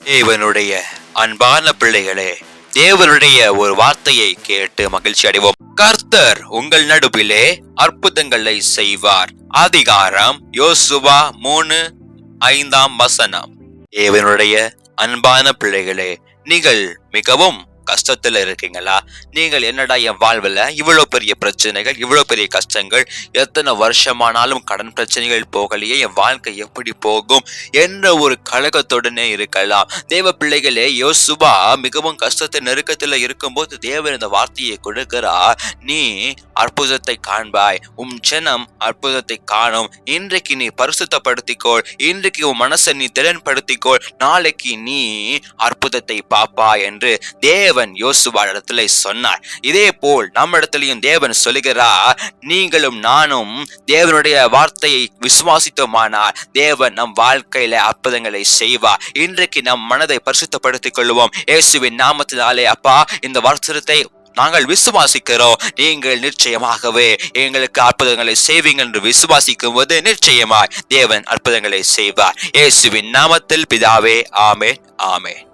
தேவனுடைய அன்பான பிள்ளைகளே, தேவனுடைய ஒரு வார்த்தையை கேட்டு மகிழ்ச்சி அடைவோம். கர்த்தர் உங்கள் நடுவிலே அற்புதங்களை செய்வார். அதிகாரம் யோசுவா 3:5. தேவனுடைய அன்பான பிள்ளைகளே, நீங்கள் மிகவும் கஷ்டத்துல இருக்கீங்களா? நீங்கள் என்னடா என் வாழ்வுல இவ்வளவு பெரிய பிரச்சனைகள், இவ்வளவு பெரிய கஷ்டங்கள், எத்தனை வருஷமானாலும் கடன் பிரச்சனைகள் போகலையே, என் வாழ்க்கை எப்படி போகும் என்ற ஒரு கலக்கத்துடனே இருக்கலாம். தேவ பிள்ளைகளே, யோசுவா மிகவும் கஷ்டத்தை நெருக்கத்துல இருக்கும்போது தேவன் இந்த வார்த்தையை கொடுக்கிறார். நீ அற்புதத்தை காண்பாய், உன் ஜனம் அற்புதத்தை காணும். இன்றைக்கு நீ பரிசுத்தப்படுத்திக்கோள், இன்றைக்கு உன் மனசை நீ திறன்படுத்திக்கோள், நாளைக்கு நீ அற்புதத்தை பாப்பாய் என்று தேவன் யோசுவா இடத்துல சொன்னார். இதே போல் நம்ம இடத்திலையும் தேவன் சொல்லுகிறார், நீங்களும் நானும் தேவனுடைய வார்த்தையை விசுவாசித்தோமானால் தேவன் நம் வாழ்க்கையில அற்புதங்களை செய்வார். இன்றைக்கு நம் மனதை பரிசுத்தப்படுத்திக் கொள்வோம். இயேசுவின் நாமத்தினாலே அப்பா, இந்த வசனத்தை நாங்கள் விசுவாசிக்கிறோம். நீங்கள் நிச்சயமாகவே எங்களுக்கு அற்புதங்களை செய்வீங்க என்று விசுவாசிக்கும் போது நிச்சயமாய் தேவன் அற்புதங்களை செய்வார். இயேசுவின் நாமத்தில் பிதாவே, ஆமென், ஆமென்.